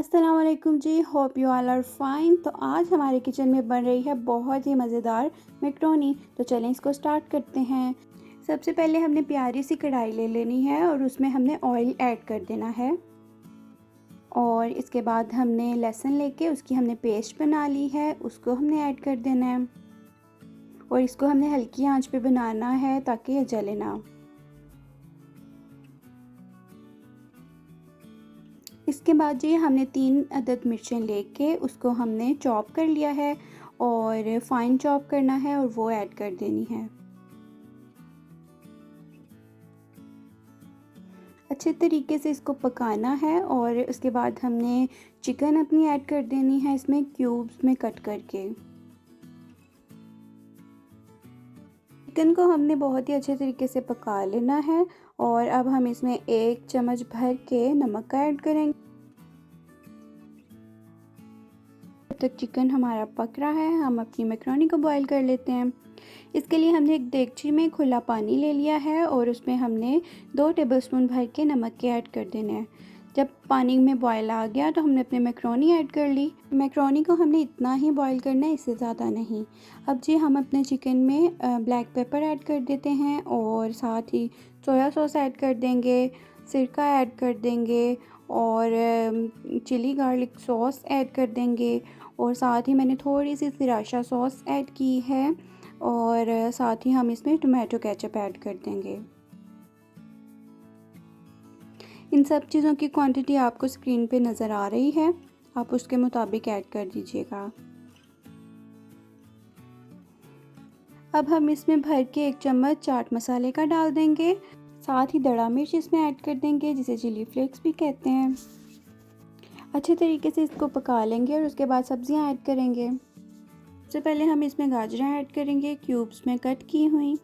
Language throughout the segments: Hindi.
अस्सलाम वालेकुम जी, hope you all are fine. तो आज हमारे किचन में बन रही है बहुत ही मज़ेदार मैक्रोनी। तो चलें इसको स्टार्ट करते हैं। सबसे पहले हमने प्यारी सी कढ़ाई ले लेनी है और उसमें हमने ऑयल ऐड कर देना है। और इसके बाद हमने लहसुन लेके उसकी हमने पेस्ट बना ली है, उसको हमने ऐड कर देना है और इसको हमने हल्की आंच पे बनाना है ताकि ये जले ना। इसके बाद जी हमने 3 अदद मिर्चें लेके उसको हमने चॉप कर लिया है और फाइन चॉप करना है और वो ऐड कर देनी है। अच्छे तरीके से इसको पकाना है और उसके बाद हमने चिकन अपनी ऐड कर देनी है इसमें क्यूब्स में कट करके। चिकन को हमने बहुत ही अच्छे तरीके से पका लेना है और अब हम इसमें 1 चम्मच भर के नमक का ऐड करेंगे। जब तक चिकन हमारा पक रहा है हम अपनी मैक्रोनी को बॉईल कर लेते हैं। इसके लिए हमने एक देगची में खुला पानी ले लिया है और उसमें हमने 2 टेबलस्पून भर के नमक के ऐड कर देने हैं। जब पानी में बॉयल आ गया तो हमने अपने मैक्रोनी ऐड कर ली। मैक्रोनी को हमने इतना ही बॉईल करना है, इससे ज़्यादा नहीं। अब जी हम अपने चिकन में ब्लैक पेपर ऐड कर देते हैं और साथ ही सोया सॉस ऐड कर देंगे, सिरका ऐड कर देंगे और चिली गार्लिक सॉस ऐड कर देंगे और साथ ही मैंने थोड़ी सी सिराशा सॉस ऐड की है और साथ ही हम इसमें टोमेटो केचप ऐड कर देंगे। इन सब चीज़ों की क्वांटिटी आपको स्क्रीन पे नज़र आ रही है, आप उसके मुताबिक ऐड कर दीजिएगा। अब हम इसमें भर के 1 चम्मच चाट मसाले का डाल देंगे, साथ ही दड़ा मिर्च इसमें ऐड कर देंगे जिसे चिली फ्लेक्स भी कहते हैं। अच्छे तरीके से इसको पका लेंगे और उसके बाद सब्जियां ऐड करेंगे। सबसे पहले हम इसमें गाजरें ऐड करेंगे क्यूब्स में कट की हुई।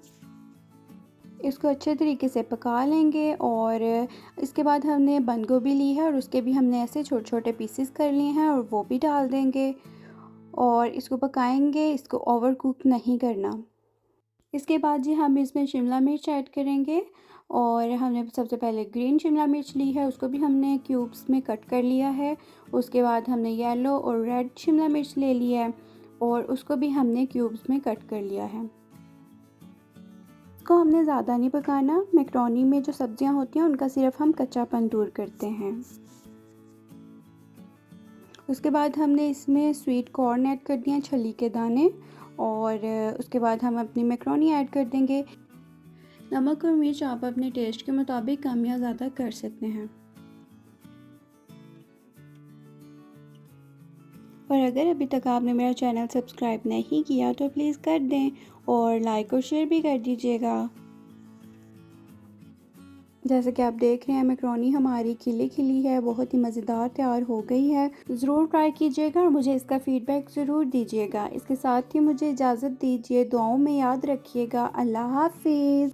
इसको अच्छे तरीके से पका लेंगे और इसके बाद हमने बंद गोभी ली है और उसके भी हमने ऐसे छोटे छोटे पीसेस कर लिए हैं और वो भी डाल देंगे और इसको पकाएंगे, इसको ओवर कुक नहीं करना। इसके बाद जी हम इसमें शिमला मिर्च ऐड करेंगे और हमने सबसे पहले ग्रीन शिमला मिर्च ली है, उसको भी हमने क्यूब्स में कट कर लिया है। उसके बाद हमने येलो और रेड शिमला मिर्च ले लिया है और उसको भी हमने क्यूब्स में कट कर लिया है। इसको हमने ज़्यादा नहीं पकाना, मैक्रोनी में जो सब्जियां होती हैं उनका सिर्फ हम कच्चापन दूर करते हैं। उसके बाद हमने इसमें स्वीट कॉर्न ऐड कर दिए, छली के दाने, और उसके बाद हम अपनी मैक्रोनी ऐड कर देंगे। नमक और मिर्च आप अपने टेस्ट के मुताबिक कम या ज़्यादा कर सकते हैं। और अगर अभी तक आपने मेरा चैनल सब्सक्राइब नहीं किया तो प्लीज़ कर दें और लाइक और शेयर भी कर दीजिएगा। जैसे कि आप देख रहे हैं मैक्रोनी हमारी खिली खिली है, बहुत ही मज़ेदार तैयार हो गई है। ज़रूर ट्राई कीजिएगा और मुझे इसका फ़ीडबैक ज़रूर दीजिएगा। इसके साथ ही मुझे इजाज़त दीजिए, दुआओं में याद रखिएगा। अल्लाह हाफ़िज़।